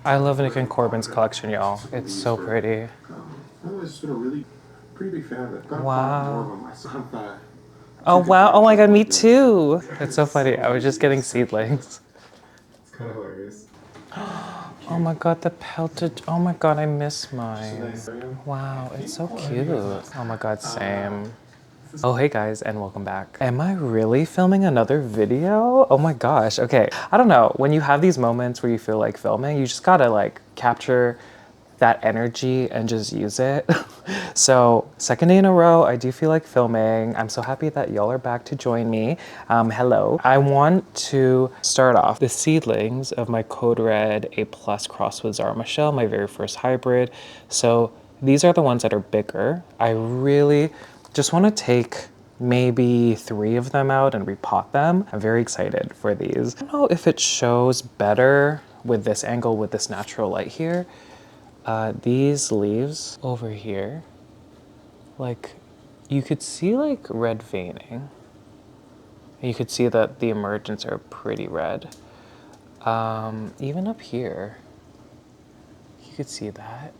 I love Nick and Corbin's collection, y'all. It's so pretty. I was been a really pretty big fan of it. Got Wow. more of them. I saw the Oh wow! Oh my god, me too. It's so funny. I was just getting seedlings. It's kind of hilarious. Oh my god, the pelted. Oh my god, I miss mine. Wow, it's so cute. Oh my god, same. Oh hey guys, and welcome back. Am I really filming another video? Oh my gosh. Okay, I don't know. When you have these moments where you feel like filming, you just gotta like capture that energy and just use it. So second day in a row, I do feel like filming. I'm so happy that y'all are back to join me. Hello. I want to start off the seedlings of my Code Red A+ cross with Zara Michelle, my very first hybrid. So these are the ones that are bigger. I really just want to take maybe 3 of them out and repot them. I'm very excited for these. I don't know if it shows better with this angle, with this natural light here. These leaves over here, like you could see like red veining. You could see that the emergents are pretty red. Even up here, you could see that.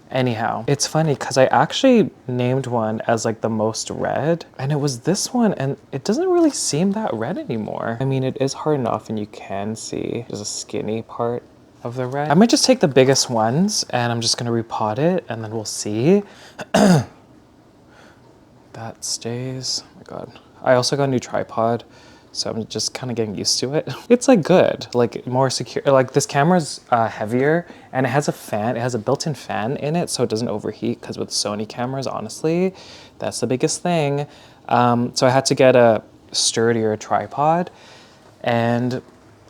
Anyhow, it's funny because I actually named one as like the most red, and it was this one, and it doesn't really seem that red anymore. I mean, it is hard enough, and you can see there's a skinny part of the red. I might just take the biggest ones, and I'm just gonna repot it, and then we'll see. That stays. Oh my god. I also got a new tripod, so I'm just kind of getting used to it. It's like good, like more secure. Like this camera's heavier, and it has a fan. It has a built-in fan in it, so it doesn't overheat. Because with Sony cameras, honestly, that's the biggest thing. So I had to get a sturdier tripod, and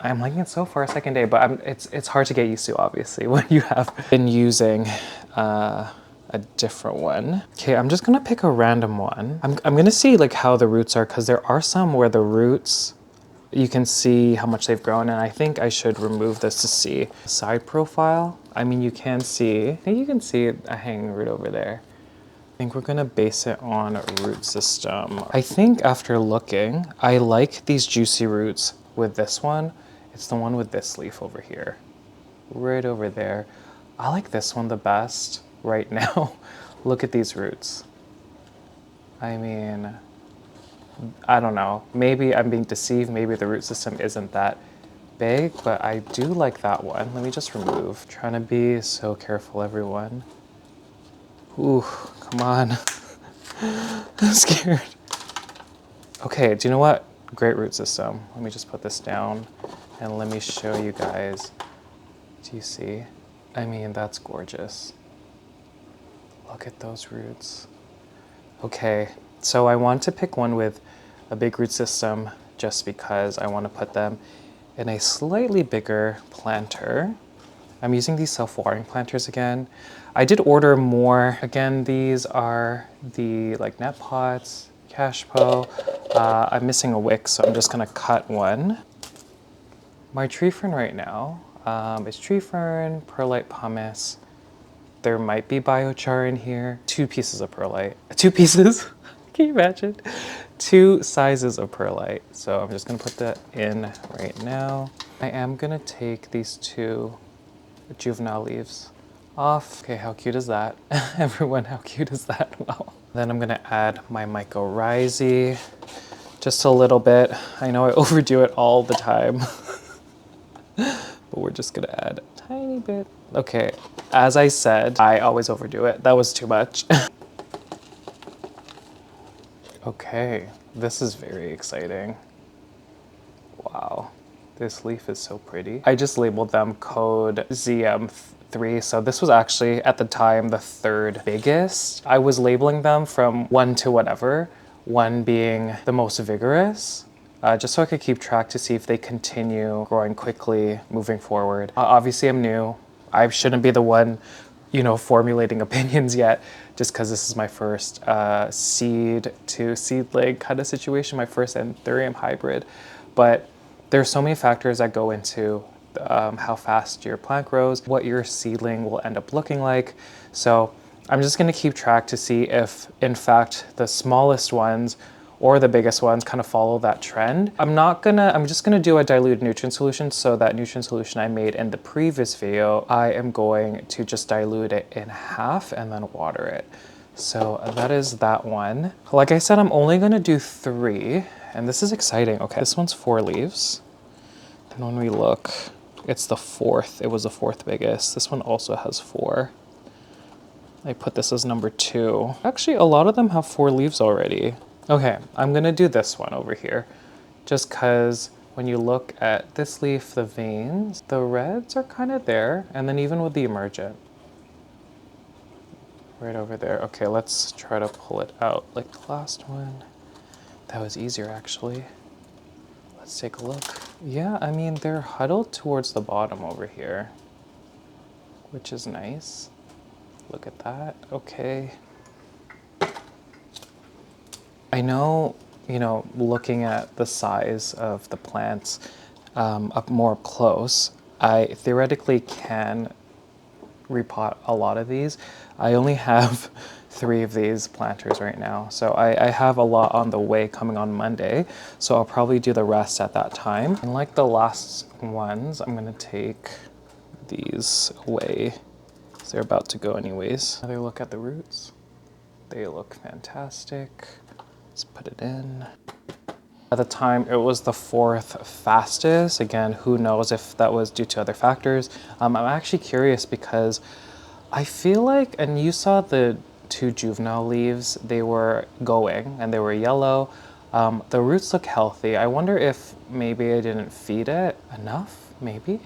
I'm liking it so far, second day. But it's hard to get used to, obviously, when you have been using a different one. Okay, I'm just gonna pick a random one. I'm gonna see like how the roots are, because there are some where the roots, you can see how much they've grown, and I think I should remove this to see. Side profile, I mean, you can see, I think you can see a hanging root over there. I think we're gonna base it on root system. I think after looking, I like these juicy roots with this one. It's the one with this leaf over here, right over there. I like this one the best right now. Look at these roots. I mean, I don't know. Maybe I'm being deceived. Maybe the root system isn't that big, but I do like that one. Let me just remove. Trying to be so careful, everyone. Ooh, come on. I'm scared. Okay, do you know what? Great root system. Let me just put this down and let me show you guys. Do you see? I mean, that's gorgeous. Look at those roots. Okay, so I want to pick one with a big root system just because I want to put them in a slightly bigger planter. I'm using these self-watering planters again. I did order more. Again, these are the like net pots, cashpo. I'm missing a wick, so I'm just gonna cut one. My tree fern right now is tree fern, perlite pumice. There might be biochar in here. 2 pieces of perlite. 2 pieces? Can you imagine? 2 sizes of perlite. So I'm just gonna put that in right now. I am gonna take these 2 juvenile leaves off. Okay, how cute is that? Everyone, how cute is that? Wow. Then I'm gonna add my mycorrhizae, just a little bit. I know I overdo it all the time, but we're just gonna add a tiny bit. Okay, as I said, I always overdo it. That was too much. Okay, this is very exciting. Wow, this leaf is so pretty. I just labeled them code ZM3, so this was actually, at the time, the 3rd biggest. I was labeling them from 1 to whatever, 1 being the most vigorous, just so I could keep track to see if they continue growing quickly moving forward. Obviously, I'm new. I shouldn't be the one, you know, formulating opinions yet, just because this is my first seed to seedling kind of situation, my first Anthurium hybrid. But there's so many factors that go into how fast your plant grows, what your seedling will end up looking like. So I'm just gonna keep track to see if, in fact, the smallest ones or the biggest ones kind of follow that trend. I'm just gonna do a diluted nutrient solution. So that nutrient solution I made in the previous video, I am going to just dilute it in half and then water it. So that is that one. Like I said, I'm only gonna do 3, and this is exciting. Okay, this one's 4 leaves. And when we look, it's the 4th. It was the 4th biggest. This one also has 4. I put this as number 2. Actually, a lot of them have 4 leaves already. Okay, I'm gonna do this one over here, just cause when you look at this leaf, the veins, the reds are kind of there, and then even with the emergent, right over there. Okay, let's try to pull it out like the last one. That was easier actually. Let's take a look. Yeah, I mean, they're huddled towards the bottom over here, which is nice. Look at that, okay. I know, you know, looking at the size of the plants up more close, I theoretically can repot a lot of these. I only have 3 of these planters right now, so I have a lot on the way coming on Monday, so I'll probably do the rest at that time. And like the last ones, I'm gonna take these away, because they're about to go anyways. Another look at the roots. They look fantastic. Let's put it in. At the time, it was the 4th fastest. Again, who knows if that was due to other factors. I'm actually curious because I feel like, and you saw the 2 juvenile leaves, they were going and they were yellow. The roots look healthy. I wonder if maybe I didn't feed it enough, maybe,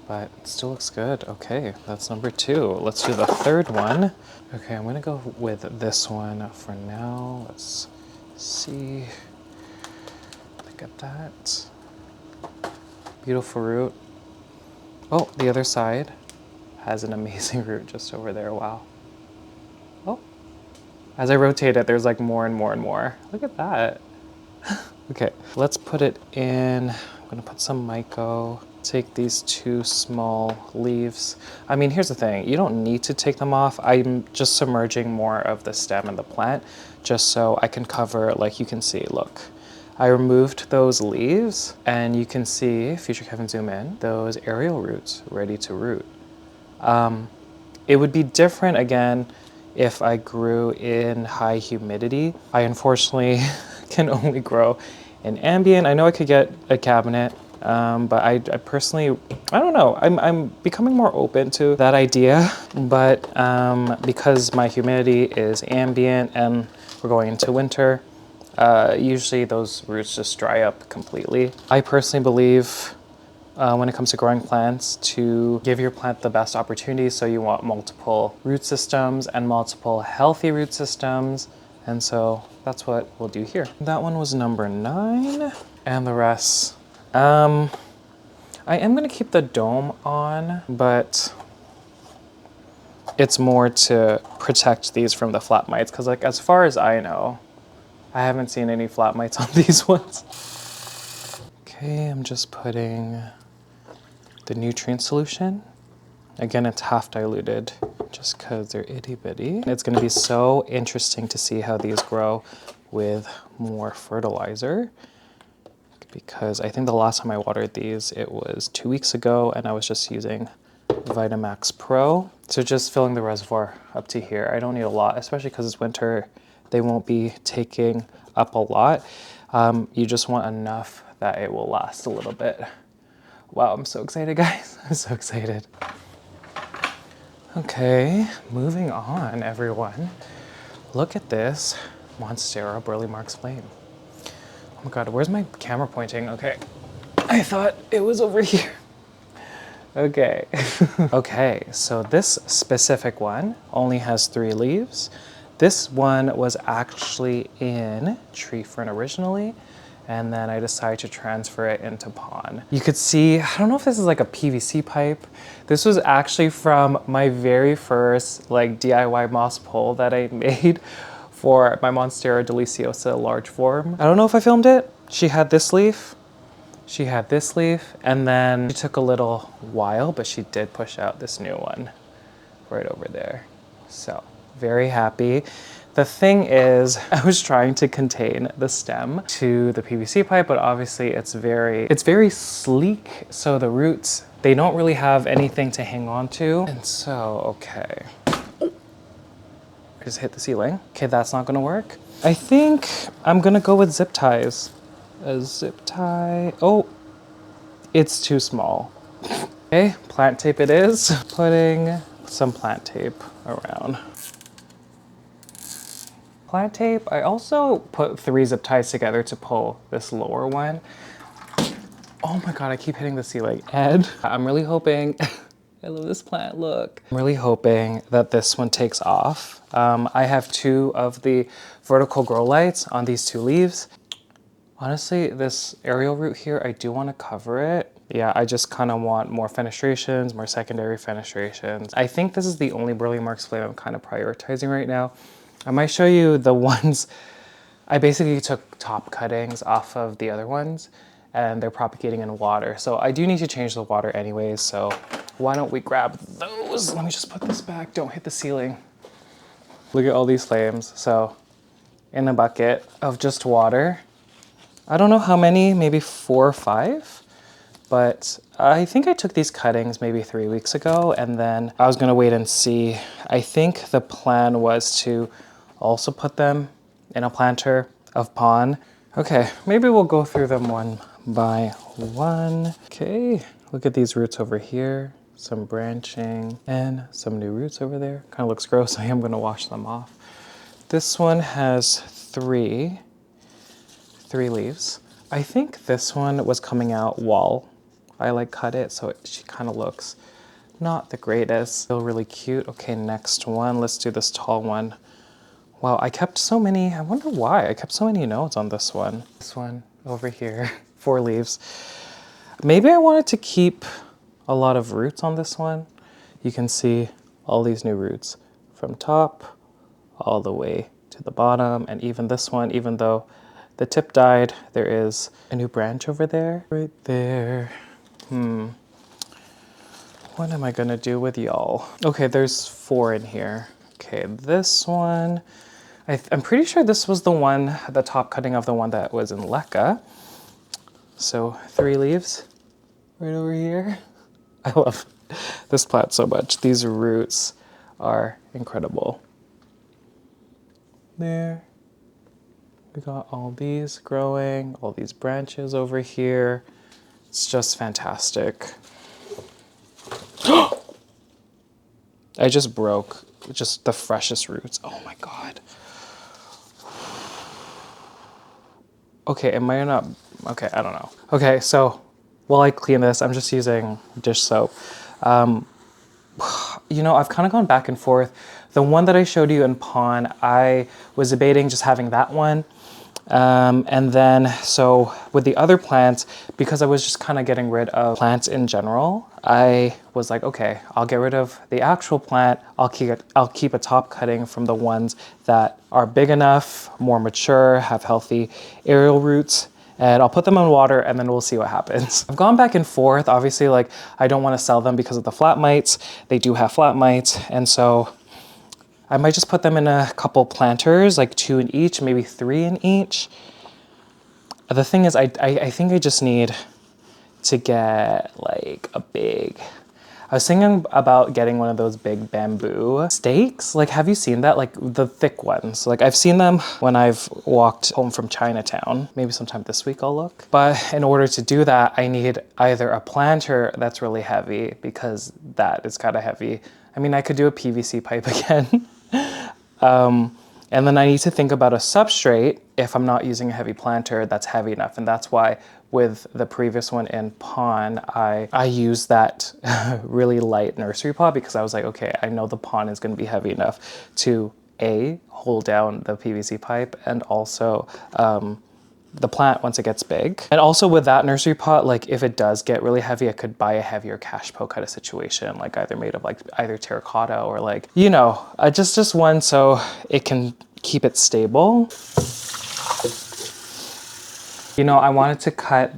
but it still looks good. Okay, that's number 2. Let's do the 3rd one. Okay, I'm gonna go with this one for now. Let's see. Look at that. Beautiful root. Oh, the other side has an amazing root just over there. Wow. Oh, as I rotate it, there's like more and more and more. Look at that. Okay, let's put it in. I'm gonna put some myco. Take these 2 small leaves. I mean, here's the thing, you don't need to take them off. I'm just submerging more of the stem and the plant just so I can cover, like you can see, look. I removed those leaves and you can see, Future Kevin zoom in, those aerial roots ready to root. It would be different again if I grew in high humidity. I unfortunately can only grow in ambient. I know I could get a cabinet, but I personally, I don't know, I'm becoming more open to that idea, but because my humidity is ambient and we're going into winter, usually those roots just dry up completely. I personally believe when it comes to growing plants, to give your plant the best opportunities, so you want multiple root systems and multiple healthy root systems, and so that's what we'll do here. That one was number 9, and the rest. I am gonna keep the dome on, but it's more to protect these from the flat mites, because like as far as I know, I haven't seen any flat mites on these ones. Okay, I'm just putting the nutrient solution. Again, it's half diluted just because they're itty bitty. It's gonna be so interesting to see how these grow with more fertilizer, because I think the last time I watered these, it was 2 weeks ago, and I was just using Vitamax Pro. So just filling the reservoir up to here. I don't need a lot, especially because it's winter. They won't be taking up a lot. You just want enough that it will last a little bit. Wow, I'm so excited, guys. I'm so excited. Okay, moving on, everyone. Look at this monstera Burle Marx Flame. Oh my God, where's my camera pointing? Okay, I thought it was over here. Okay. Okay, so this specific one only has 3 leaves. This one was actually in tree fern originally, and then I decided to transfer it into pond. You could see, I don't know if this is like a PVC pipe. This was actually from my very first like DIY moss pole that I made for my Monstera deliciosa large form. I don't know if I filmed it. She had this leaf, she had this leaf, and then it took a little while, but she did push out this new one right over there. So very happy. The thing is, I was trying to contain the stem to the PVC pipe, but obviously it's very sleek. So the roots, they don't really have anything to hang on to. And so, okay. I just hit the ceiling. Okay, that's not gonna work. I think I'm gonna go with zip ties. A zip tie, oh, it's too small. Okay, plant tape it is. Putting some plant tape around. Plant tape, I also put 3 zip ties together to pull this lower one. Oh my God, I keep hitting the ceiling. Ed, I'm really hoping, I love this plant, look. I'm really hoping that this one takes off. I have 2 of the vertical grow lights on these 2 leaves. Honestly, this aerial root here, I do want to cover it. Yeah, I just kind of want more fenestrations, more secondary fenestrations. I think this is the only Burle Marx Flame I'm kind of prioritizing right now. I might show you the ones, I basically took top cuttings off of the other ones and they're propagating in water. So I do need to change the water anyways, so why don't we grab those? Let me just put this back, don't hit the ceiling. Look at all these flames. So in a bucket of just water, I don't know how many, maybe 4 or 5, but I think I took these cuttings maybe 3 weeks ago and then I was gonna wait and see. I think the plan was to also put them in a planter of pon. Okay, maybe we'll go through them one by one. Okay, look at these roots over here, some branching and some new roots over there. Kind of looks gross, I am gonna wash them off. This one has 3 leaves. I think this one was coming out while I like cut it, so she kind of looks not the greatest. Still really cute. Okay, next one, let's do this tall one. Wow, I kept so many, I wonder why. I kept so many notes on this one. This one over here, 4 leaves. Maybe I wanted to keep a lot of roots on this one. You can see all these new roots from top all the way to the bottom. And even this one, even though the tip died, there is a new branch over there. Right there. What am I gonna do with y'all? Okay, there's 4 in here. Okay, this one, I'm pretty sure this was the one, the top cutting of the one that was in Leca. So 3 leaves right over here. I love this plant so much. These roots are incredible. There. We got all these growing, all these branches over here. It's just fantastic. I just broke just the freshest roots. Oh my God. Okay, am I not, okay, I don't know. Okay, so while I clean this, I'm just using dish soap. You know, I've kind of gone back and forth. The one that I showed you in pon, I was debating just having that one. And then, so with the other plants, because I was just kind of getting rid of plants in general, I was like, okay, I'll get rid of the actual plant. I'll keep a top cutting from the ones that are big enough, more mature, have healthy aerial roots, and I'll put them in water and then we'll see what happens. I've gone back and forth. Obviously, like, I don't want to sell them because of the flat mites. They do have flat mites. And so I might just put them in a couple planters, like 2 in each, maybe 3 in each. The thing is, I think I just need to get like a big, I was thinking about getting one of those big bamboo stakes. Like, have you seen that? Like the thick ones. Like, I've seen them when I've walked home from Chinatown. Maybe sometime this week I'll look. But in order to do that, I need either a planter that's really heavy, because that is kind of heavy. I mean, I could do a PVC pipe again. And then I need to think about a substrate if I'm not using a heavy planter that's heavy enough. And that's why with the previous one in pon, I used that really light nursery pot, because I was like, okay, I know the pon is going to be heavy enough to A, hold down the PVC pipe, and also the plant once it gets big. And also with that nursery pot, like if it does get really heavy, I could buy a heavier cash pot kind of situation, like either made of like either terracotta or like, you know, just one so it can keep it stable. You know, I wanted to cut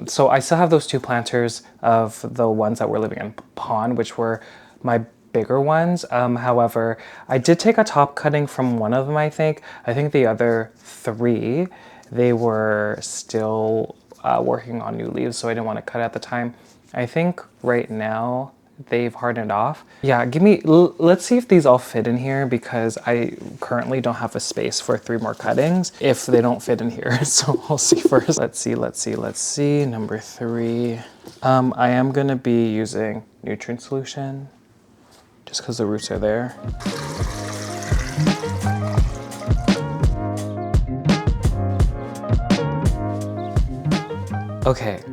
so I still have those 2 planters of the ones that were living in pon, which were my bigger ones. However, I did take a top cutting from one of them, I think. I think the other 3, they were still working on new leaves, so I didn't want to cut at the time. I think right now they've hardened off. Yeah, let's see if these all fit in here, because I currently don't have a space for 3 more cuttings if they don't fit in here. So I'll see first. Let's see. Number 3. I am gonna be using nutrient solution just because the roots are there. Okay,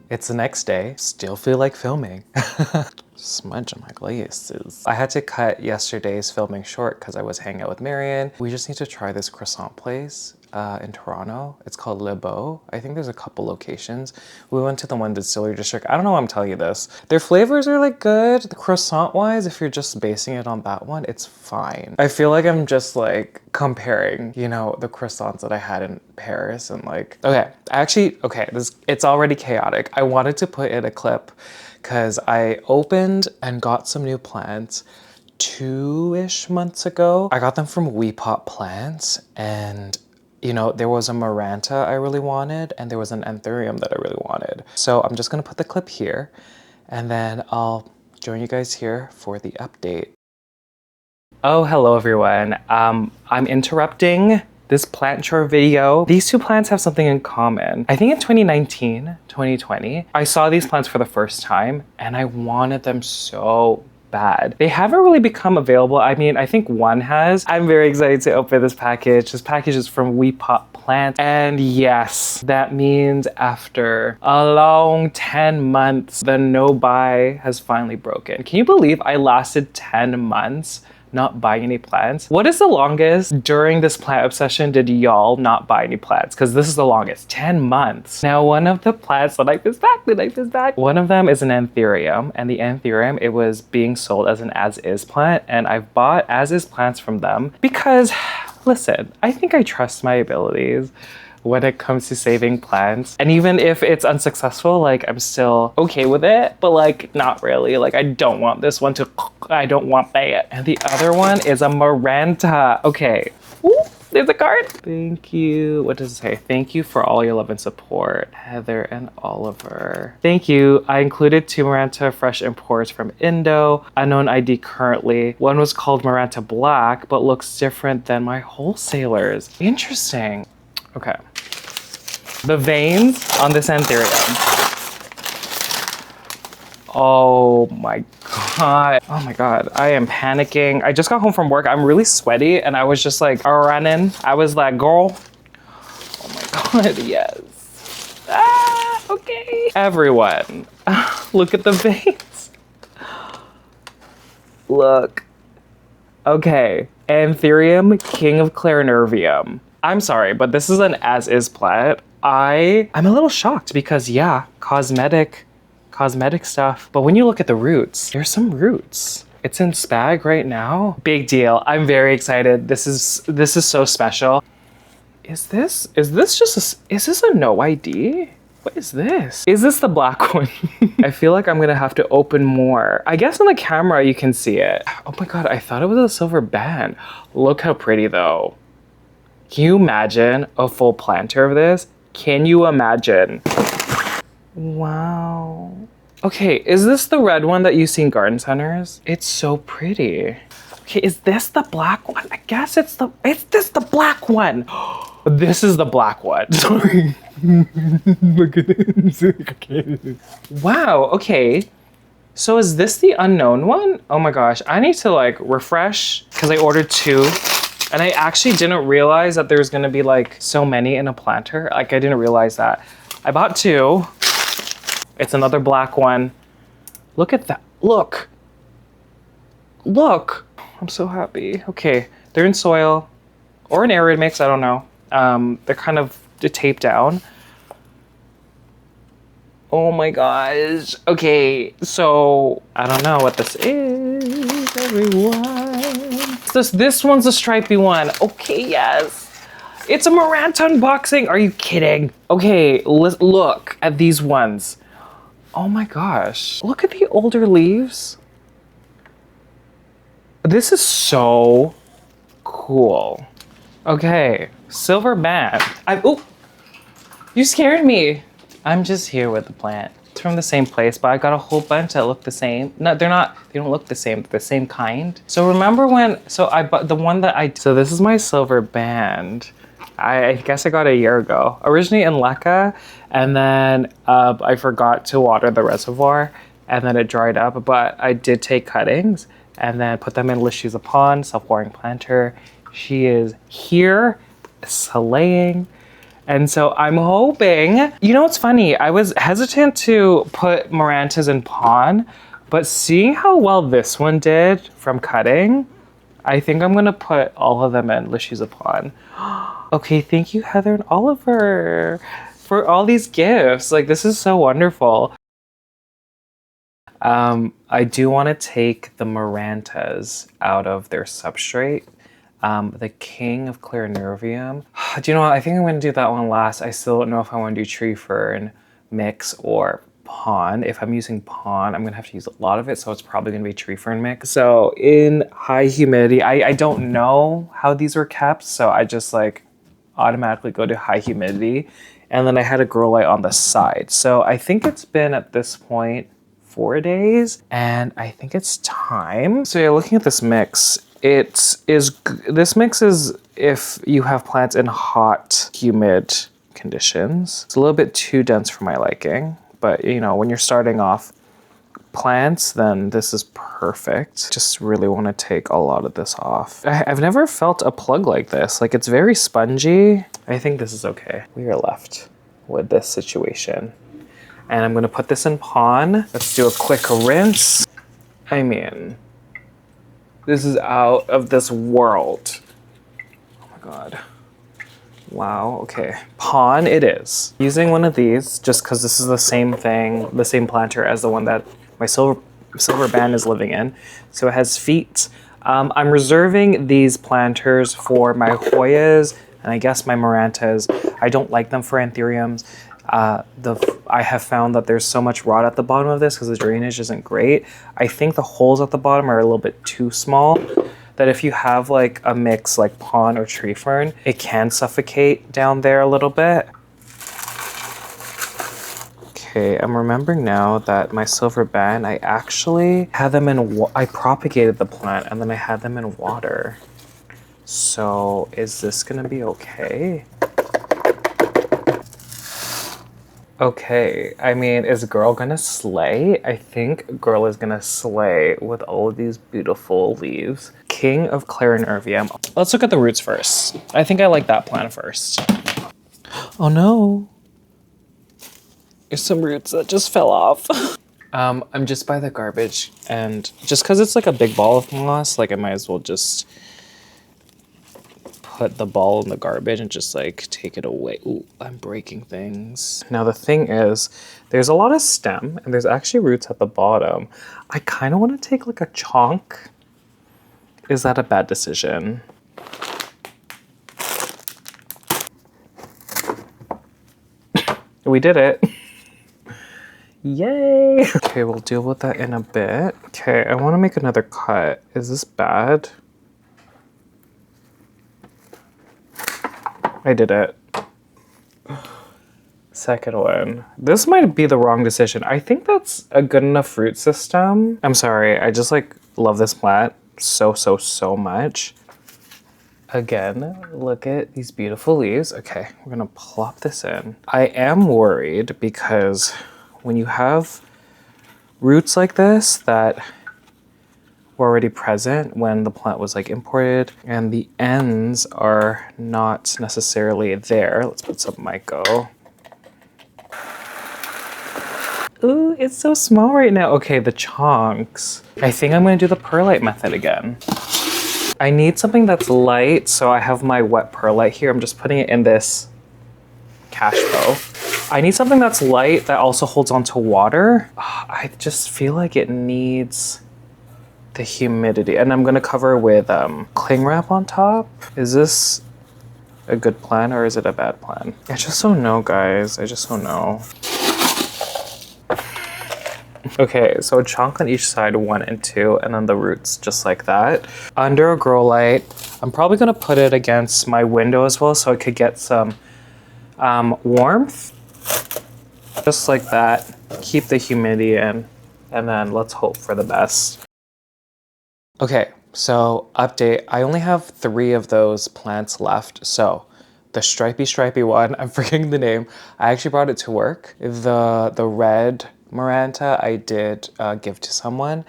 it's the next day. Still feel like filming. Smudge on my glasses. I had to cut yesterday's filming short because I was hanging out with Marion. We just need to try this croissant place in Toronto. It's called Le Beau. I think there's a couple locations. We went to the one distillery district. I don't know why I'm telling you this. Their flavors are like good. The croissant wise, if you're just basing it on that one, it's fine. I feel like I'm just like comparing, you know, the croissants that I had in Paris and like, it's already chaotic. I wanted to put in a clip because I opened and got some new plants 2-ish months ago. I got them from Repot Plants, and you know, there was a Maranta I really wanted, and there was an Anthurium that I really wanted. So I'm just gonna put the clip here, and then I'll join you guys here for the update. Oh, hello everyone. I'm interrupting this plant chore video. These 2 plants have something in common. I think in 2019, 2020, I saw these plants for the first time and I wanted them so bad. They haven't really become available. I mean, I think one has. I'm very excited to open this package. This package is from Repot Plants. And yes, that means after a long 10 months, the no buy has finally broken. Can you believe I lasted 10 months not buying any plants? What is the longest during this plant obsession did y'all not buy any plants? Because this is the longest, 10 months. Now, one of the plants, the knife is back. One of them is an Anthurium, and the Anthurium, it was being sold as an as-is plant, and I've bought as-is plants from them because, listen, I think I trust my abilities when it comes to saving plants. And even if it's unsuccessful, like I'm still okay with it, but like not really. Like I don't want this one to, I don't want that. And the other one is a Maranta. Okay, ooh, there's a card. Thank you, what does it say? Thank you for all your love and support, Heather and Oliver. Thank you, I included 2 Maranta fresh imports from Indo, unknown ID currently. One was called Maranta Black, but looks different than my wholesalers. Interesting. Okay. The veins on this Anthurium. Oh my God. Oh my God. I am panicking. I just got home from work. I'm really sweaty and I was just like running. I was like, girl. Oh my God, yes. Ah, okay. Everyone, look at the veins. Look. Okay. Anthurium, King of Clarinervium. I'm sorry, but this is an as-is plant. I'm a little shocked because yeah, cosmetic stuff. But when you look at the roots, there's some roots. It's in spag right now. Big deal. I'm very excited. This is so special. Is this a no ID? What is this? Is this the black one? I feel like I'm gonna have to open more. I guess on the camera you can see it. Oh my God, I thought it was a silver band. Look how pretty though. Can you imagine a full planter of this? Can you imagine? Wow. Okay, is this the red one that you see in garden centers? It's so pretty. Okay, is this the black one? I guess is this the black one? This is the black one. Sorry. Look at it. Wow, okay. So is this the unknown one? Oh my gosh, I need to like refresh because I ordered 2. And I actually didn't realize that there's gonna be like so many in a planter. Like I didn't realize that. I bought 2. It's another black one. Look at that, look. Look, I'm so happy. Okay, they're in soil or an arid mix, I don't know. They're kind of taped down. Oh my gosh. Okay, so I don't know what this is, everyone. This one's a stripy one. Okay, yes. It's a Maranta unboxing. Are you kidding? Okay, let's look at these ones. Oh my gosh. Look at the older leaves. This is so cool. Okay, silver band. Oh, you scared me. I'm just here with the plant. It's from the same place, but I got a whole bunch that look the same. No, they're not, they don't look the same, they're the same kind. So remember when, so I bought the one that so this is my silver band. I guess I got a year ago. Originally in Lekka, and then I forgot to water the reservoir, and then it dried up, but I did take cuttings and then put them in Lishuza Pond, self-watering planter. She is here, slaying. And so I'm hoping, you know what's funny? I was hesitant to put Marantas in pond, but seeing how well this one did from cutting, I think I'm gonna put all of them in Lishuza Pond. Okay, thank you, Heather and Oliver, for all these gifts. Like, this is so wonderful. I do want to take the Marantas out of their substrate. The King of Clarinervium. Do you know what? I think I'm going to do that one last. I still don't know if I want to do tree fern mix or pond. If I'm using pond, I'm going to have to use a lot of it, so it's probably going to be tree fern mix. So in high humidity, I don't know how these were kept, so I just like automatically go to high humidity. And then I had a grow light on the side. So I think it's been at this point 4 days, and I think it's time. So yeah, looking at this mix, this mix is if you have plants in hot, humid conditions. It's a little bit too dense for my liking, but you know, when you're starting off plants, then this is perfect. Just really want to take a lot of this off. I've never felt a plug like this. Like, it's very spongy. I think this is okay. We are left with this situation. And I'm gonna put this in pond. Let's do a quick rinse. I mean, this is out of this world. Oh my God. Wow, okay. Pond it is. Using one of these, just because this is the same thing, the same planter as the one that my silver band is living in. So it has feet. I'm reserving these planters for my Hoyas and I guess my Marantas. I don't like them for Anthuriums. I have found that there's so much rot at the bottom of this because the drainage isn't great. I think the holes at the bottom are a little bit too small, that if you have like a mix like pond or tree fern, it can suffocate down there a little bit. Okay, I'm remembering now that my silver band, I actually had them I propagated the plant and then I had them in water. So is this gonna be okay? Okay, I mean, is Girl gonna slay? I think Girl is gonna slay with all of these beautiful leaves. King of Clarinervium. Let's look at the roots first. I think I like that plant first. Oh no. There's some roots that just fell off. I'm just by the garbage, and just because it's like a big ball of moss, like I might as well just put the ball in the garbage and just like take it away. Ooh, I'm breaking things. Now the thing is, there's a lot of stem and there's actually roots at the bottom. I kind of want to take like a chunk. Is that a bad decision? We did it. Yay. Okay, we'll deal with that in a bit. Okay, I want to make another cut. Is this bad? I did it. Second one. This might be the wrong decision. I think that's a good enough root system. I'm sorry, I just like love this plant so much. Again, look at these beautiful leaves. Okay, we're gonna plop this in. I am worried because when you have roots like this that were already present when the plant was like imported and the ends are not necessarily there. Let's put some myco. Ooh, it's so small right now. Okay, the chunks. I think I'm gonna do the perlite method again. I need something that's light, so I have my wet perlite here. I'm just putting it in this cash bow. I need something that's light that also holds onto water. I just feel like it needs the humidity, and I'm gonna cover with cling wrap on top. Is this a good plan or is it a bad plan? I just don't know, guys. I just don't know. Okay, so a chunk on each side, 1 and 2, and then the roots just like that. Under a grow light, I'm probably gonna put it against my window as well so it could get some warmth. Just like that, keep the humidity in, and then let's hope for the best. Okay, so update, I only have 3 of those plants left, so the stripy one, I'm forgetting the name, I actually brought it to work. The red Maranta I did give to someone.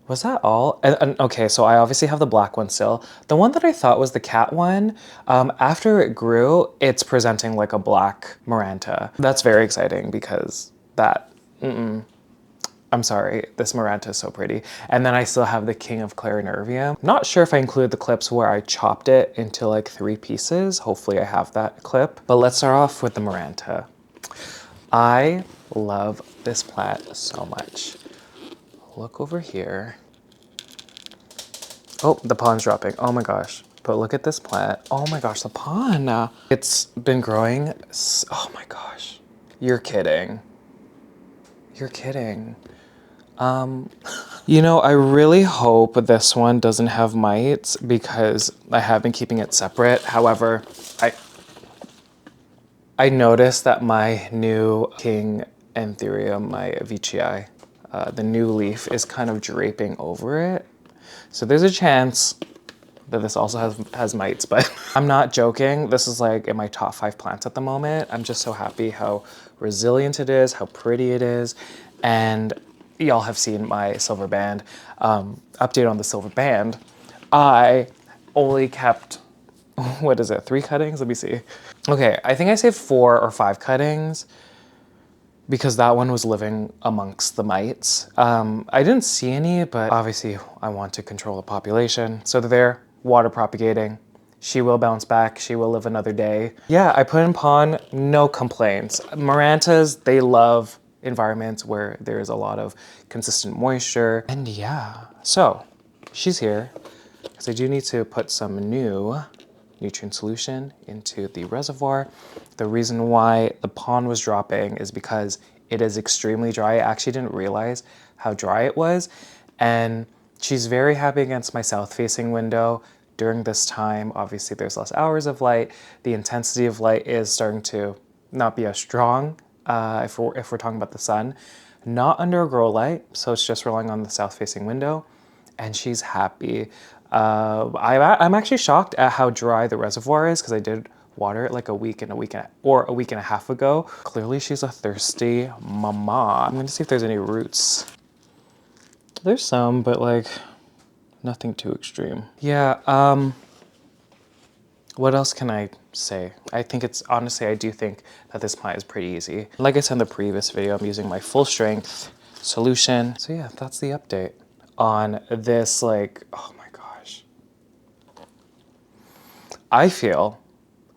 Was that all? And okay, so I obviously have the black one still. The one that I thought was the cat one, after it grew, it's presenting like a black Maranta. That's very exciting because that, I'm sorry, this Maranta is so pretty. And then I still have the King of Clarinervium. Not sure if I include the clips where I chopped it into like 3 pieces. Hopefully I have that clip. But let's start off with the Maranta. I love this plant so much. Look over here. Oh, the pond's dropping. Oh my gosh. But look at this plant. Oh my gosh, the pond. It's been growing. Oh my gosh. You're kidding. You're kidding. You know, I really hope this one doesn't have mites because I have been keeping it separate. However, I noticed that my new King Anthurium, my Vicii, the new leaf is kind of draping over it. So there's a chance that this also has mites, but I'm not joking. This is like in my top 5 plants at the moment. I'm just so happy how resilient it is, how pretty it is. And y'all have seen my silver band. Update on the silver band. I only kept, what is it, 3 cuttings? Let me see. Okay, I think I saved 4 or 5 cuttings because that one was living amongst the mites. I didn't see any, but obviously I want to control the population. So they're there, water propagating. She will bounce back, she will live another day. Yeah, I put in pond, no complaints. Marantas, they love environments where there is a lot of consistent moisture. And yeah, so she's here because I do need to put some new nutrient solution into the reservoir. The reason why the pond was dropping is because it is extremely dry. I actually didn't realize how dry it was. And she's very happy against my south-facing window. During this time, obviously there's less hours of light. The intensity of light is starting to not be as strong if we're talking about the sun. Not under a grow light, so it's just relying on the south-facing window. And she's happy. I'm actually shocked at how dry the reservoir is because I did water it like a week and a half ago. Clearly she's a thirsty mama. I'm gonna see if there's any roots. There's some, but like nothing too extreme. Yeah, what else can I say? I think it's, honestly, I do think that this plant is pretty easy. Like I said in the previous video, I'm using my full strength solution. So yeah, that's the update on this, like, oh my gosh. I feel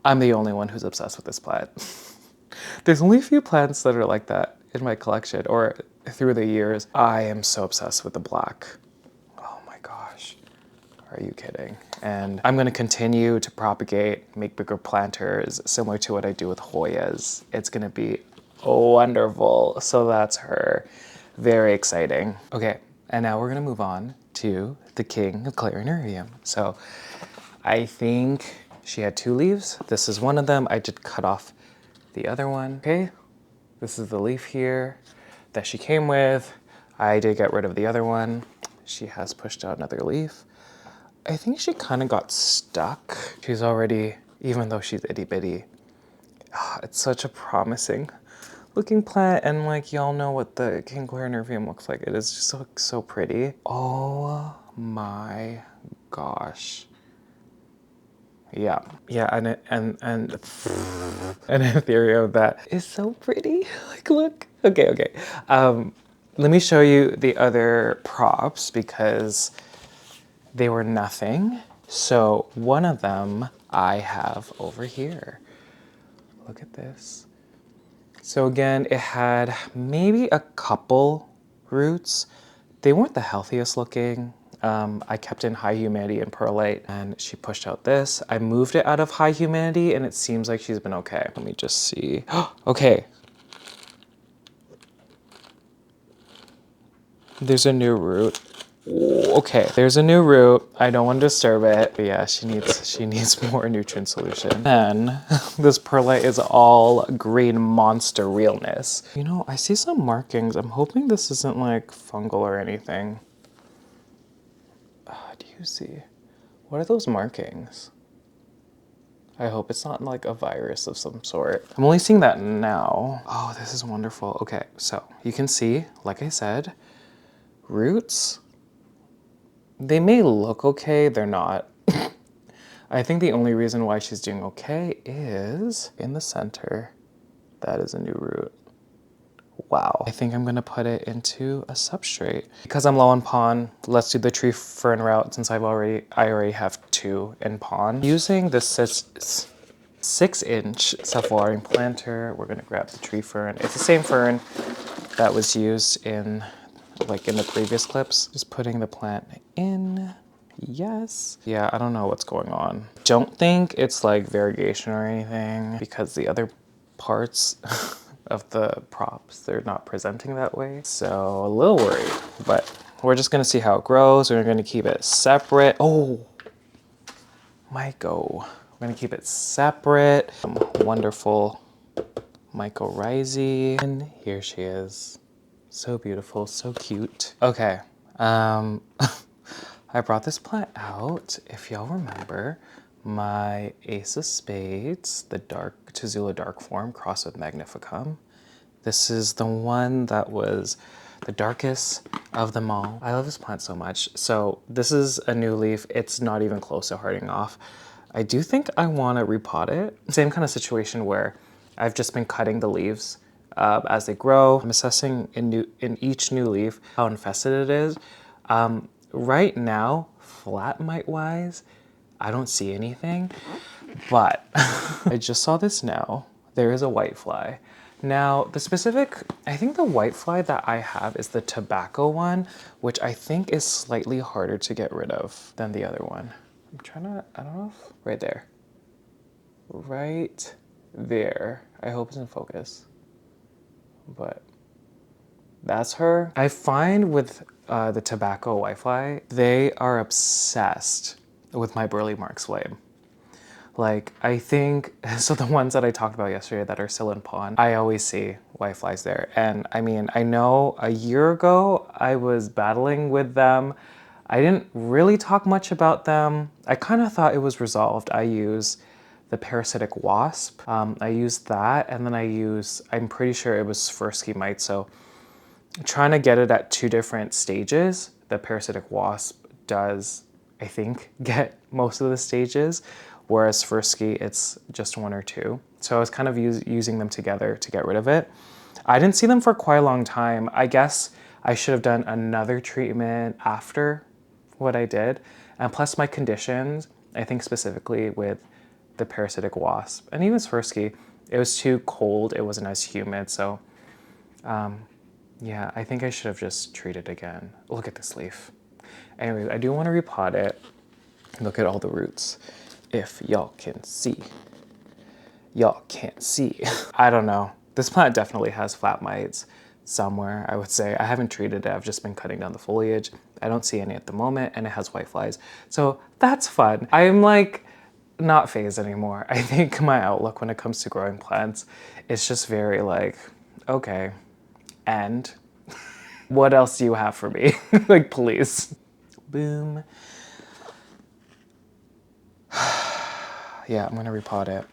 I'm the only one who's obsessed with this plant. There's only a few plants that are like that in my collection or through the years. I am so obsessed with the black. Oh my gosh, are you kidding? And I'm gonna continue to propagate, make bigger planters, similar to what I do with Hoyas. It's gonna be wonderful. So that's her. Very exciting. Okay, and now we're gonna move on to the King of Clarinervium. So I think she had 2 leaves. This is one of them. I did cut off the other one. Okay, this is the leaf here that she came with. I did get rid of the other one. She has pushed out another leaf. I think she kind of got stuck. She's already, even though she's itty bitty, it's such a promising looking plant. And like y'all know what the King Clarinervium looks like. It is just so pretty. Oh my gosh. Yeah, and an ethereum that is so pretty. Like, look. Okay. Let me show you the other props because they were nothing. So one of them I have over here. Look at this. So again, it had maybe a couple roots. They weren't the healthiest looking. I kept in high humidity and perlite and she pushed out this. I moved it out of high humidity and it seems like she's been okay. Let me just see. Okay. There's a new root. Ooh, okay, there's a new root. I don't want to disturb it. But yeah, she needs more nutrient solution. Then this perlite is all green monster realness. You know, I see some markings. I'm hoping this isn't like fungal or anything. Do you see? What are those markings? I hope it's not like a virus of some sort. I'm only seeing that now. Oh, this is wonderful. Okay, so you can see, like I said, roots. They may look okay, they're not. I think the only reason why she's doing okay is in the center. That is a new root. Wow. I think I'm gonna put it into a substrate. Because I'm low on pon, let's do the tree fern route since I already have 2 in pon. Using this 6-inch self-watering planter, we're gonna grab the tree fern. It's the same fern that was used in the previous clips. Just putting the plant in. Yes. Yeah, I don't know what's going on. Don't think it's like variegation or anything because the other parts of the props, they're not presenting that way. So a little worried, but we're just gonna see how it grows. We're gonna keep it separate. Oh, myco. We're gonna keep it separate. Wonderful mycorrhizae. And here she is. So beautiful, so cute. Okay, I brought this plant out. If y'all remember, my Ace of Spades, the dark Tazula dark form crossed with Magnificum. This is the one that was the darkest of them all. I love this plant so much. So this is a new leaf. It's not even close to hardening off. I do think I want to repot it. Same kind of situation where I've just been cutting the leaves as they grow. I'm assessing in each new leaf how infested it is. Right now, flat mite wise, I don't see anything, but I just saw this now. There is a whitefly. Now, I think the whitefly that I have is the tobacco one, which I think is slightly harder to get rid of than the other one. I'm trying to, I don't know if, right there. Right there. I hope it's in focus, but that's her. I find with the tobacco whitefly, they are obsessed with my Burle Marx Flame. Like, I think, so the ones that I talked about yesterday that are still in pond, I always see whiteflies there. And I mean, I know a year ago I was battling with them. I didn't really talk much about them. I kind of thought it was resolved. I use the parasitic wasp. I used that, and then I'm pretty sure it was Swirsky mite, so trying to get it at 2 different stages. The parasitic wasp does, I think, get most of the stages, whereas Swirsky, it's just 1 or 2. So I was kind of using them together to get rid of it. I didn't see them for quite a long time. I guess I should have done another treatment after what I did. And plus my conditions, I think specifically with the parasitic wasp and even Swirsky, it was too cold. It wasn't as humid. So yeah, I think I should have just treated again. Look at this leaf. Anyways, I do want to repot it. Look at all the roots. If y'all can see. Y'all can't see. I don't know. This plant definitely has flat mites somewhere, I would say. I haven't treated it. I've just been cutting down the foliage. I don't see any at the moment, and it has whiteflies. So that's fun. I'm like not phased anymore. I think my outlook when it comes to growing plants is just very like, okay, and what else do you have for me? Like, please. Boom. Yeah, I'm gonna repot it.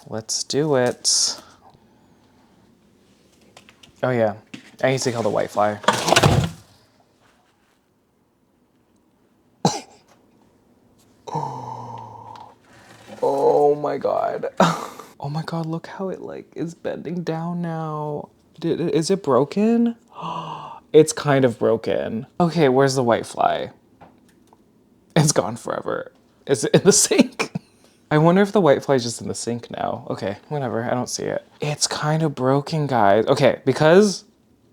Let's do it. Oh yeah, I need to kill the whitefly. Oh my god. Oh my god, look how it like is bending down now. Is it broken? It's kind of broken. Okay, where's the whitefly? It's gone forever. Is it in the sink? I wonder if the whitefly is just in the sink now. Okay, whatever, I don't see it. It's kind of broken, guys. Okay, because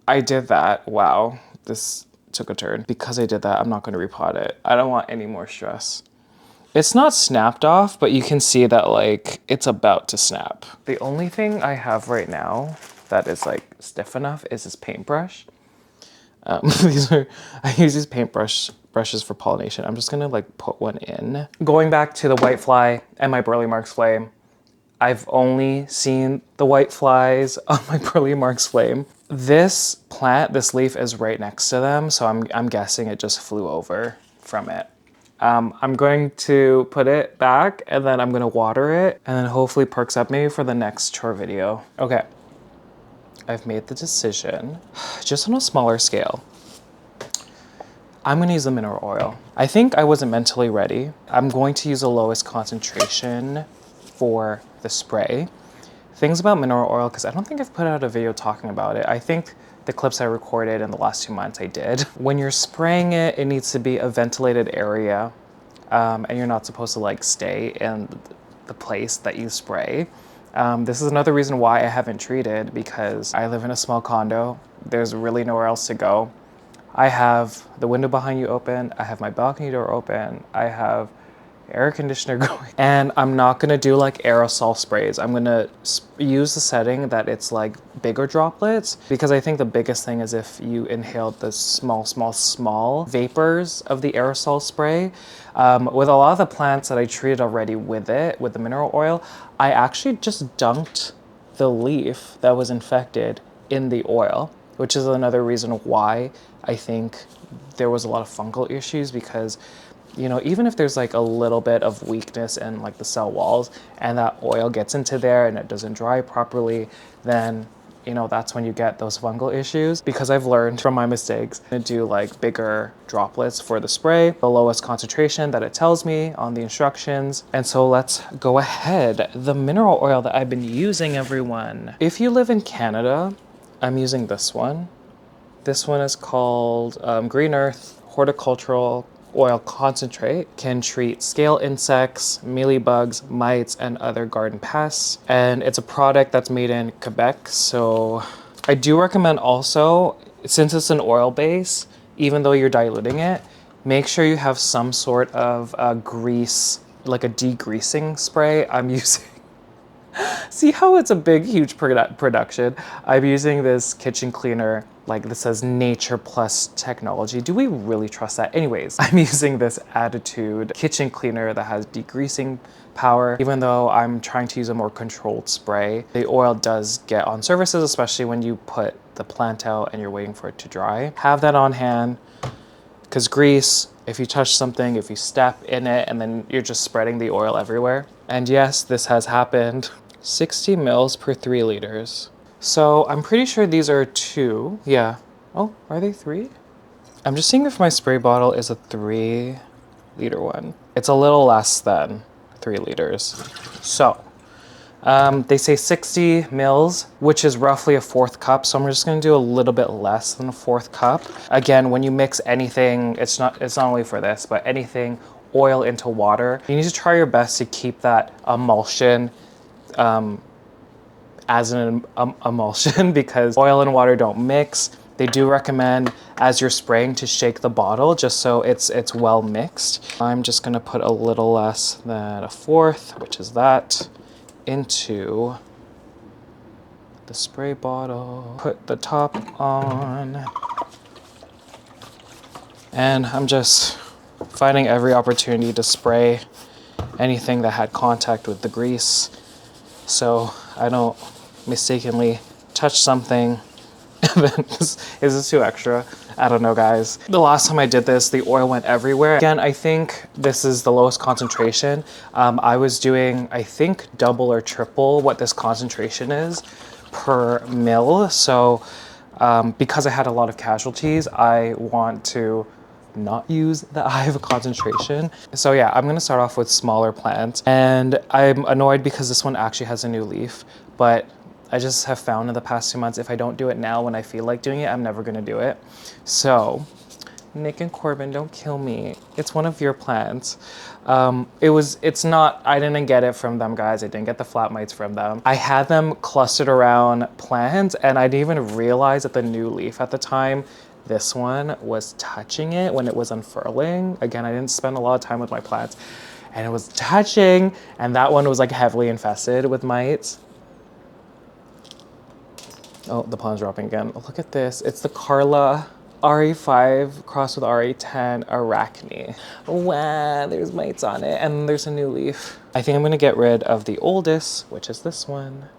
I did that, wow, this took a turn. Because I did that, I'm not gonna repot it. I don't want any more stress. It's not snapped off, but you can see that like it's about to snap. The only thing I have right now that is like stiff enough is this paintbrush. I use these brushes for pollination. I'm just gonna like put one in. Going back to the whitefly and my Burle Marx Flame, I've only seen the white flies on my Burle Marx Flame. This plant, this leaf is right next to them, so I'm guessing it just flew over from it. I'm going to put it back and then I'm gonna water it and then hopefully perks up maybe for the next chore video. Okay, I've made the decision, just on a smaller scale. I'm gonna use the mineral oil. I think I wasn't mentally ready. I'm going to use the lowest concentration for the spray. Things about mineral oil, because I don't think I've put out a video talking about it. I think the clips I recorded in the last 2 months I did. When you're spraying it, it needs to be a ventilated area, and you're not supposed to like stay in the place that you spray. This is another reason why I haven't treated, because I live in a small condo. There's really nowhere else to go. I have the window behind you open, I have my balcony door open, I have air conditioner going, and I'm not gonna do like aerosol sprays. I'm gonna use the setting that it's like bigger droplets, because I think the biggest thing is if you inhaled the small vapors of the aerosol spray. With a lot of the plants that I treated already with it, with the mineral oil, I actually just dunked the leaf that was infected in the oil, which is another reason why I think there was a lot of fungal issues, because you know, even if there's like a little bit of weakness in like the cell walls and that oil gets into there and it doesn't dry properly, then, you know, that's when you get those fungal issues. Because I've learned from my mistakes to do like bigger droplets for the spray, the lowest concentration that it tells me on the instructions. And so let's go ahead. The mineral oil that I've been using, everyone. If you live in Canada, I'm using this one. This one is called Green Earth Horticultural Oil Concentrate. Can treat scale insects, mealybugs, mites, and other garden pests. And it's a product that's made in Quebec. So I do recommend also, since it's an oil base, even though you're diluting it, make sure you have some sort of grease, like a degreasing spray. I'm using see how it's a big, huge production? I'm using this kitchen cleaner, like this says nature plus technology. Do we really trust that? Anyways, I'm using this Attitude kitchen cleaner that has degreasing power. Even though I'm trying to use a more controlled spray, the oil does get on surfaces, especially when you put the plant out and you're waiting for it to dry. Have that on hand, because grease, if you touch something, if you step in it, and then you're just spreading the oil everywhere. And yes, this has happened. 60 mils per 3 liters. So I'm pretty sure these are 2. Yeah. Oh, are they 3? I'm just seeing if my spray bottle is a 3-liter one. It's a little less than 3 liters. So they say 60 mils, which is roughly a 1/4 cup. So I'm just gonna do a little bit less than a 1/4 cup. Again, when you mix anything, it's not only for this, but anything oil into water, you need to try your best to keep that emulsion as an emulsion, because oil and water don't mix. They do recommend as you're spraying to shake the bottle just so it's well mixed. I'm just gonna put a little less than a 1/4, which is that, into the spray bottle. Put the top on. And I'm just finding every opportunity to spray anything that had contact with the grease, so I don't mistakenly touch something and then is this too extra? I don't know, guys. The last time I did this, the oil went everywhere. Again, I think this is the lowest concentration. I was doing, I think, double or triple what this concentration is per mil. So because I had a lot of casualties, I want to not use the eye of concentration. So yeah, I'm gonna start off with smaller plants, and I'm annoyed because this one actually has a new leaf, but I just have found in the past 2 months, if I don't do it now when I feel like doing it, I'm never gonna do it. So Nick and Corbin, don't kill me. It's one of your plants. It's not, I didn't get it from them, guys. I didn't get the flat mites from them. I had them clustered around plants, and I didn't even realize that the new leaf at the time, this one was touching it when it was unfurling. Again, I didn't spend a lot of time with my plants, and it was touching, and that one was like heavily infested with mites. Oh, the pollen's dropping again. Look at this. It's the Carla RE5 crossed with RE10 Arachne. Wow, there's mites on it, and there's a new leaf. I think I'm gonna get rid of the oldest, which is this one.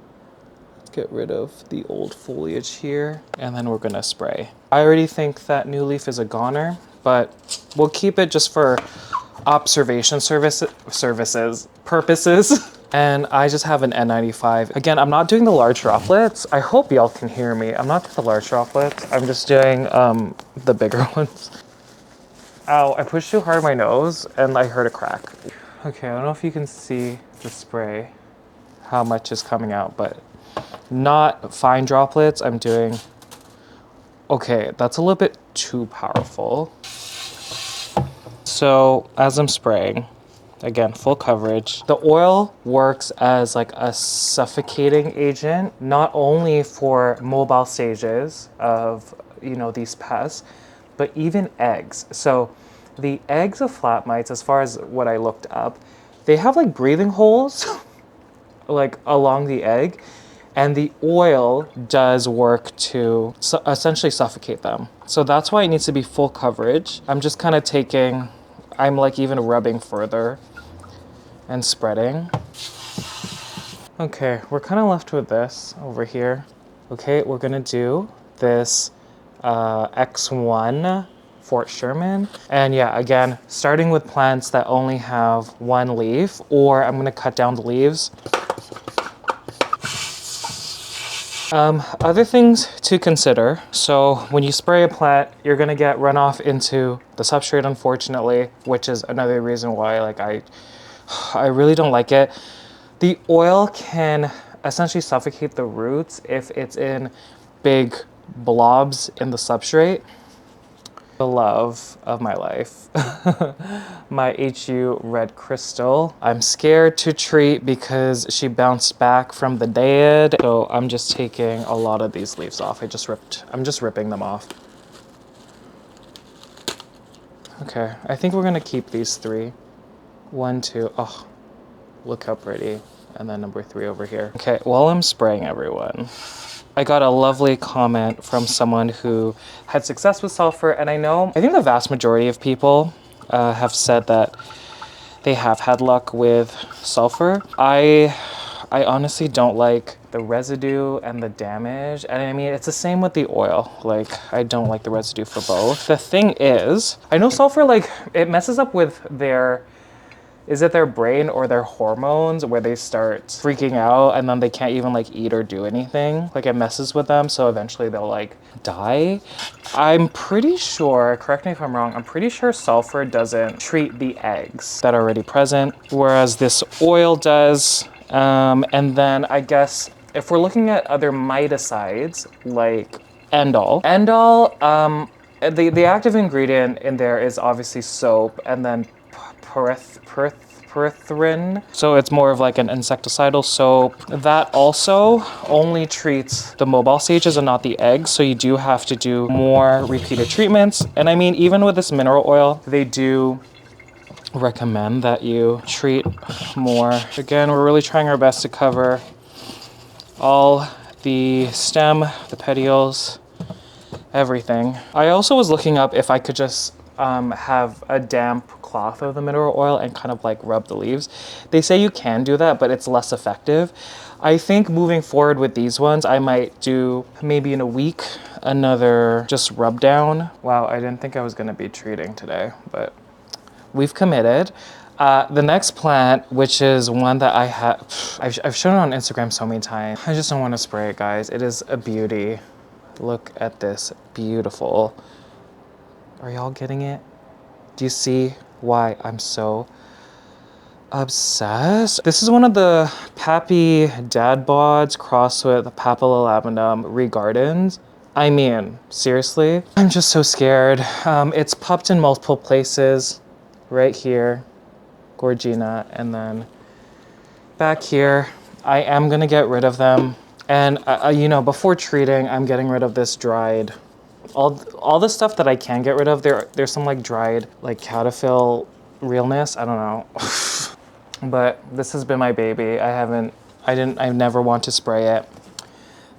Get rid of the old foliage here, and then we're gonna spray. I already think that new leaf is a goner, but we'll keep it just for observation purposes. And I just have an N95. Again, I'm not doing the large droplets. I hope y'all can hear me. I'm not doing the large droplets. I'm just doing the bigger ones. Ow, I pushed too hard on my nose and I heard a crack. Okay, I don't know if you can see the spray, how much is coming out, but not fine droplets. I'm doing, okay, that's a little bit too powerful. So as I'm spraying, again, full coverage. The oil works as like a suffocating agent, not only for mobile stages of, these pests, but even eggs. So the eggs of flat mites, as far as what I looked up, they have like breathing holes like along the egg, and the oil does work to essentially suffocate them. So that's why it needs to be full coverage. I'm just kind of taking, I'm like even rubbing further and spreading. Okay, we're kind of left with this over here. Okay, we're gonna do this X1 Fort Sherman. And yeah, again, starting with plants that only have one leaf, or I'm gonna cut down the leaves. Other things to consider. So when you spray a plant, you're gonna get runoff into the substrate, unfortunately, which is another reason why like I really don't like it. The oil can essentially suffocate the roots if it's in big blobs in the substrate. The love of my life, my HU red crystal. I'm scared to treat because she bounced back from the dead. So I'm just taking a lot of these leaves off. I'm just ripping them off. Okay, I think we're gonna keep these 3. 1, 2, oh, look how pretty. And then number 3 over here. Okay, while I'm spraying everyone, I got a lovely comment from someone who had success with sulfur, and I think the vast majority of people have said that they have had luck with sulfur. I honestly don't like the residue and the damage, and I mean, it's the same with the oil. Like, I don't like the residue for both. The thing is, I know sulfur, like, it messes up with is it their brain or their hormones where they start freaking out and then they can't even like eat or do anything? Like it messes with them, so eventually they'll like die. I'm pretty sure, correct me if I'm wrong, I'm pretty sure sulfur doesn't treat the eggs that are already present, whereas this oil does. And then I guess if we're looking at other miticides like endol, the active ingredient in there is obviously soap and then perithrin. So it's more of like an insecticidal soap. That also only treats the mobile stages and not the eggs. So you do have to do more repeated treatments. And I mean, even with this mineral oil, they do recommend that you treat more. Again, we're really trying our best to cover all the stem, the petioles, everything. I also was looking up if I could just have a damp cloth of the mineral oil and kind of like rub the leaves. They say you can do that, but it's less effective. I think moving forward with these ones, I might do maybe in a week another just rub down. Wow, I didn't think I was gonna be treating today, but we've committed. The next plant, which is one that I've shown it on Instagram so many times. I just don't want to spray it, guys. It is a beauty. Look at this, beautiful. Are y'all getting it? Do you see why I'm so obsessed? This is one of the Pappy Dad Bods crossed with Papillolabinum regardens. I mean, seriously, I'm just so scared. It's pupped in multiple places. Right here, Gorgina, and then back here. I am gonna get rid of them. And before treating, I'm getting rid of this dried, all the stuff that I can get rid of. There's some like dried, like caterpillar realness. I don't know. But this has been my baby. I never want to spray it.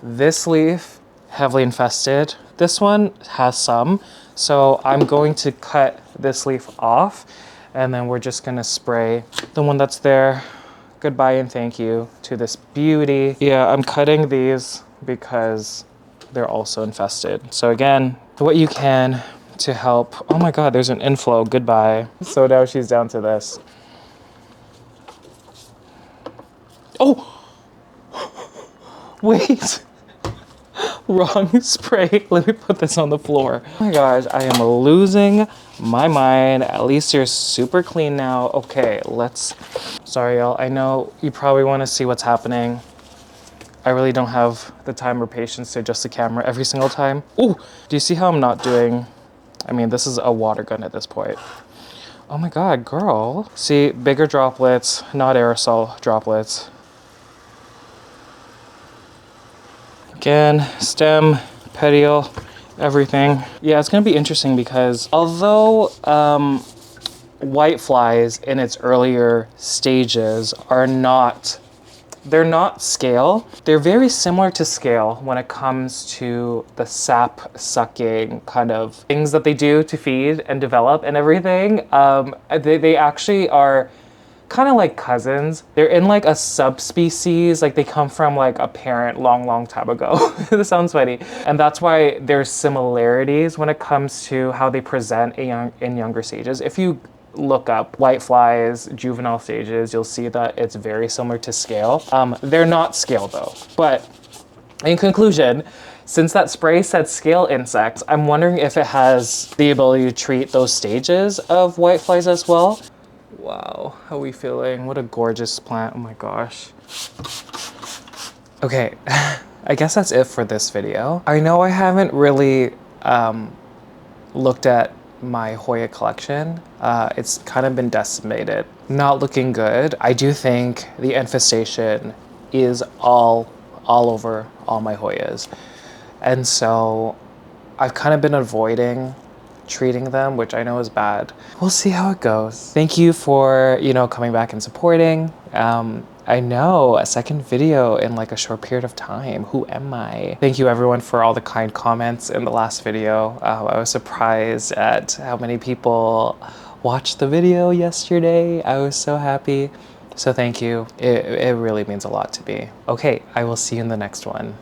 This leaf, heavily infested. This one has some, so I'm going to cut this leaf off, and then we're just gonna spray the one that's there. Goodbye and thank you to this beauty. Yeah, I'm cutting these because they're also infested. So again, what you can to help. Oh my God, there's an inflow, goodbye. So now she's down to this. Oh, wait. Wrong spray. Let me put this on the floor. Oh my gosh, I am losing my mind. At least you're super clean now. Okay, let's... Sorry, y'all. I know you probably want to see what's happening. I really don't have the time or patience to adjust the camera every single time. Ooh, do you see how I'm not doing... I mean, this is a water gun at this point. Oh my God, girl. See, bigger droplets, not aerosol droplets. Again, stem, petiole, everything. Yeah, it's gonna be interesting because although white flies in its earlier stages are not, they're not scale. They're very similar to scale when it comes to the sap sucking kind of things that they do to feed and develop and everything. They actually are kind of like cousins. They're in like a subspecies, like they come from like a parent long time ago. This sounds funny. And that's why there's similarities when it comes to how they present in younger stages. If you look up white flies, juvenile stages, you'll see that it's very similar to scale. They're not scale though. But in conclusion, since that spray said scale insects, I'm wondering if it has the ability to treat those stages of white flies as well. Wow, how are we feeling? What a gorgeous plant, oh my gosh. Okay, I guess that's it for this video. I know I haven't really looked at my Hoya collection. It's kind of been decimated. Not looking good. I do think the infestation is all over all my Hoyas. And so I've kind of been avoiding treating them, which I know is bad. We'll see how it goes. Thank you for, coming back and supporting. I know, a second video in like a short period of time. Who am I? Thank you everyone for all the kind comments in the last video. I was surprised at how many people watched the video yesterday. I was so happy. So thank you. It really means a lot to me. Okay, I will see you in the next one.